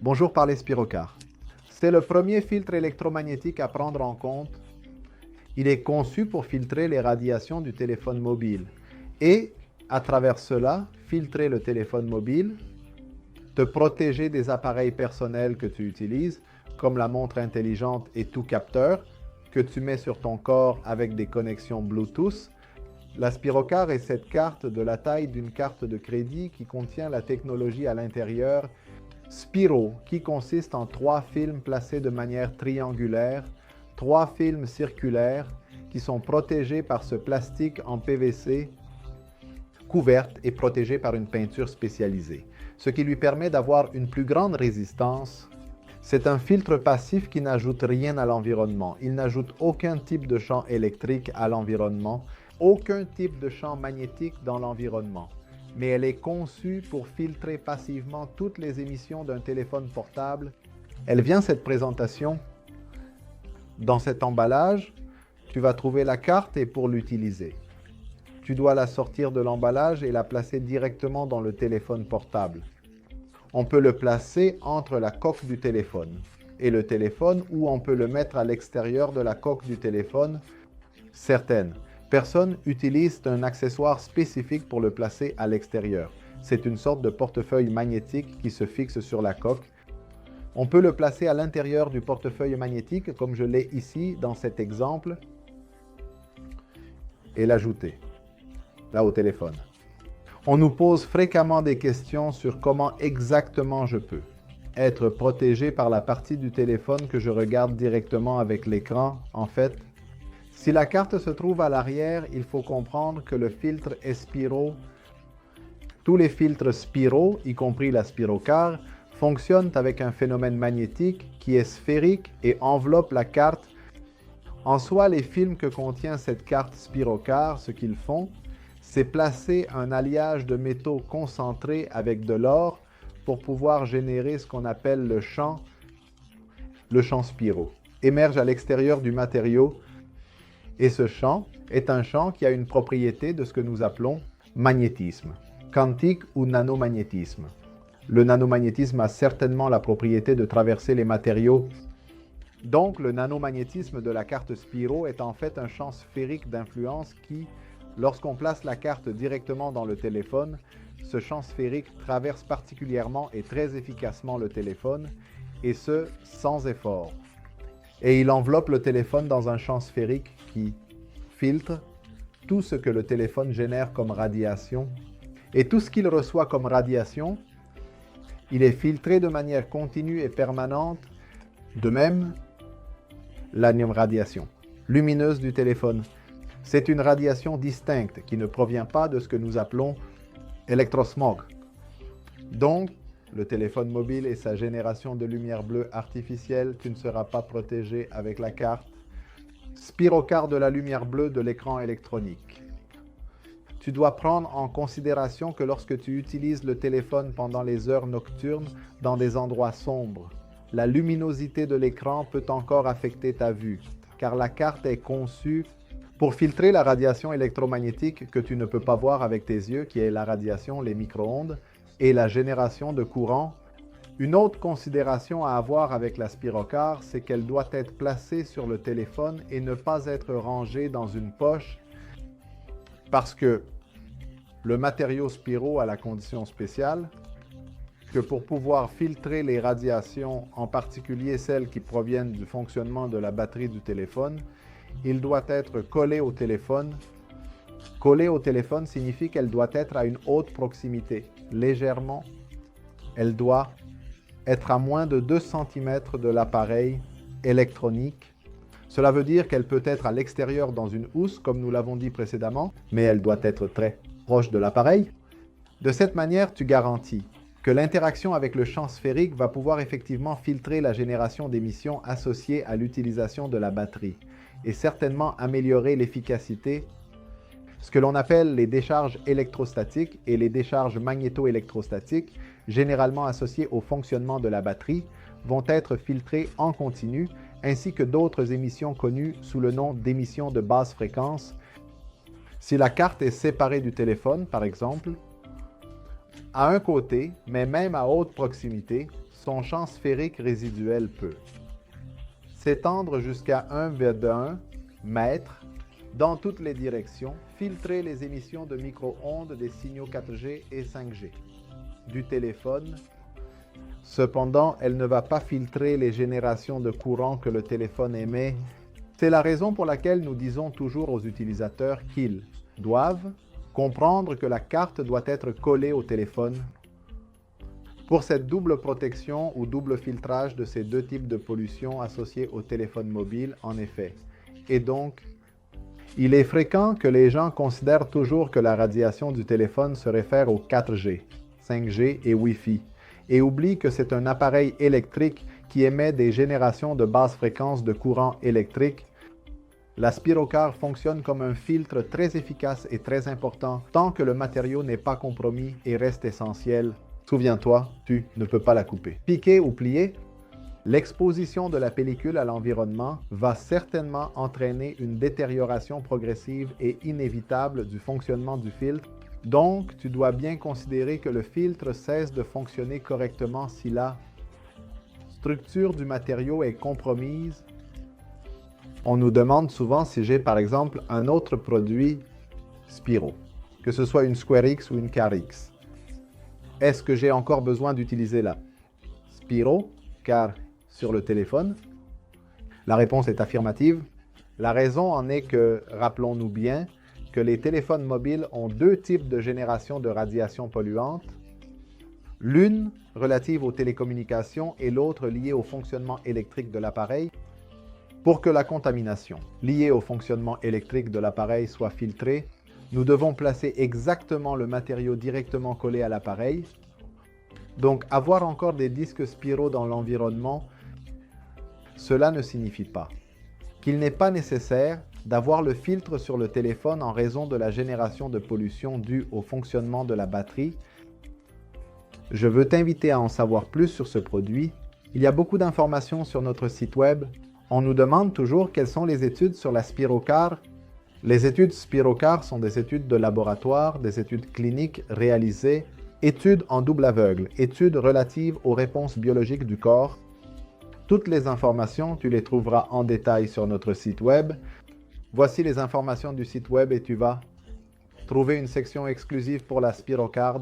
Bonjour par les spirocars. C'est le premier filtre électromagnétique à prendre en compte. Il est conçu pour filtrer les radiations du téléphone mobile et, à travers cela, filtrer le téléphone mobile, te protéger des appareils personnels que tu utilises, comme la montre intelligente et tout capteur, que tu mets sur ton corps avec des connexions Bluetooth. La Spirocar est cette carte de la taille d'une carte de crédit qui contient la technologie à l'intérieur Spiro, qui consiste en 3 films placés de manière triangulaire, 3 films circulaires qui sont protégés par ce plastique en PVC, couverte et protégée par une peinture spécialisée, ce qui lui permet d'avoir une plus grande résistance. C'est un filtre passif qui n'ajoute rien à l'environnement. Il n'ajoute aucun type de champ électrique à l'environnement, aucun type de champ magnétique dans l'environnement. Mais elle est conçue pour filtrer passivement toutes les émissions d'un téléphone portable. Elle vient, cette présentation, dans cet emballage. Tu vas trouver la carte et pour l'utiliser, tu dois la sortir de l'emballage et la placer directement dans le téléphone portable. On peut le placer entre la coque du téléphone et le téléphone, ou on peut le mettre à l'extérieur de la coque du téléphone. Certaines personnes utilisent un accessoire spécifique pour le placer à l'extérieur. C'est une sorte de portefeuille magnétique qui se fixe sur la coque. On peut le placer à l'intérieur du portefeuille magnétique, comme je l'ai ici dans cet exemple, et l'ajouter là au téléphone. On nous pose fréquemment des questions sur comment exactement je peux être protégé par la partie du téléphone que je regarde directement avec l'écran. En fait, si la carte se trouve à l'arrière, il faut comprendre que le filtre est Spiro. Tous les filtres Spiro, y compris la Spirocar, fonctionnent avec un phénomène magnétique qui est sphérique et enveloppe la carte. En soi, les films que contient cette carte Spirocar, ce qu'ils font, c'est placer un alliage de métaux concentrés avec de l'or pour pouvoir générer ce qu'on appelle le champ Spiro. Émerge à l'extérieur du matériau, et ce champ est un champ qui a une propriété de ce que nous appelons magnétisme, quantique ou nanomagnétisme. Le nanomagnétisme a certainement la propriété de traverser les matériaux. Donc, le nanomagnétisme de la carte Spiro est en fait un champ sphérique d'influence qui, lorsqu'on place la carte directement dans le téléphone, ce champ sphérique traverse particulièrement et très efficacement le téléphone, et ce, sans effort. Et il enveloppe le téléphone dans un champ sphérique qui filtre tout ce que le téléphone génère comme radiation. Et tout ce qu'il reçoit comme radiation, il est filtré de manière continue et permanente. De même, la radiation lumineuse du téléphone, c'est une radiation distincte qui ne provient pas de ce que nous appelons électrosmog. Donc, le téléphone mobile et sa génération de lumière bleue artificielle, tu ne seras pas protégé avec la carte Spirocar de la lumière bleue de l'écran électronique. Tu dois prendre en considération que lorsque tu utilises le téléphone pendant les heures nocturnes dans des endroits sombres, la luminosité de l'écran peut encore affecter ta vue, car la carte est conçue pour filtrer la radiation électromagnétique que tu ne peux pas voir avec tes yeux, qui est la radiation, les micro-ondes, et la génération de courant. Une autre considération à avoir avec la Spirocar, c'est qu'elle doit être placée sur le téléphone et ne pas être rangée dans une poche, parce que le matériau Spiro a la condition spéciale que pour pouvoir filtrer les radiations, en particulier celles qui proviennent du fonctionnement de la batterie du téléphone, il doit être collé au téléphone. Collé au téléphone signifie qu'elle doit être à une haute proximité, légèrement. Elle doit être à moins de 2 cm de l'appareil électronique. Cela veut dire qu'elle peut être à l'extérieur dans une housse, comme nous l'avons dit précédemment, mais elle doit être très proche de l'appareil. De cette manière, tu garantis que l'interaction avec le champ sphérique va pouvoir effectivement filtrer la génération d'émissions associées à l'utilisation de la batterie et certainement améliorer l'efficacité. Ce que l'on appelle les décharges électrostatiques et les décharges magnéto-électrostatiques, généralement associées au fonctionnement de la batterie, vont être filtrées en continu, ainsi que d'autres émissions connues sous le nom d'émissions de basse fréquence. Si la carte est séparée du téléphone, par exemple, À un côté, mais même à haute proximité, son champ sphérique résiduel peut s'étendre jusqu'à 1,1 mètre dans toutes les directions, filtrer les émissions de micro-ondes des signaux 4G et 5G du téléphone. Cependant, elle ne va pas filtrer les générations de courant que le téléphone émet. C'est la raison pour laquelle nous disons toujours aux utilisateurs qu'ils doivent comprendre que la carte doit être collée au téléphone pour cette double protection ou double filtrage de ces deux types de pollution associés au téléphone mobile, en effet. Et donc, il est fréquent que les gens considèrent toujours que la radiation du téléphone se réfère au 4G, 5G et Wi-Fi, et oublient que c'est un appareil électrique qui émet des générations de basse fréquence de courant électrique. La Spirocar fonctionne comme un filtre très efficace et très important tant que le matériau n'est pas compromis et reste essentiel. Souviens-toi, tu ne peux pas la couper. Piquer ou plier? L'exposition de la pellicule à l'environnement va certainement entraîner une détérioration progressive et inévitable du fonctionnement du filtre. Donc, tu dois bien considérer que le filtre cesse de fonctionner correctement si la structure du matériau est compromise. On nous demande souvent si j'ai par exemple un autre produit Spiro, que ce soit une Square X ou une CarX. Est-ce que j'ai encore besoin d'utiliser la Spiro, car sur le téléphone? La réponse est affirmative. La raison en est que, rappelons-nous bien, que les téléphones mobiles ont deux types de génération de radiation polluante, l'une relative aux télécommunications et l'autre liée au fonctionnement électrique de l'appareil. Pour que la contamination liée au fonctionnement électrique de l'appareil soit filtrée, nous devons placer exactement le matériau directement collé à l'appareil. Donc, avoir encore des disques Spiro dans l'environnement, cela ne signifie pas qu'il n'est pas nécessaire d'avoir le filtre sur le téléphone en raison de la génération de pollution due au fonctionnement de la batterie. Je veux t'inviter à en savoir plus sur ce produit. Il y a beaucoup d'informations sur notre site web. On nous demande toujours quelles sont les études sur la Spirocar. Les études Spirocar sont des études de laboratoire, des études cliniques réalisées, études en double aveugle, études relatives aux réponses biologiques du corps. Toutes les informations, tu les trouveras en détail sur notre site web. Voici les informations du site web et tu vas trouver une section exclusive pour la Spirocard.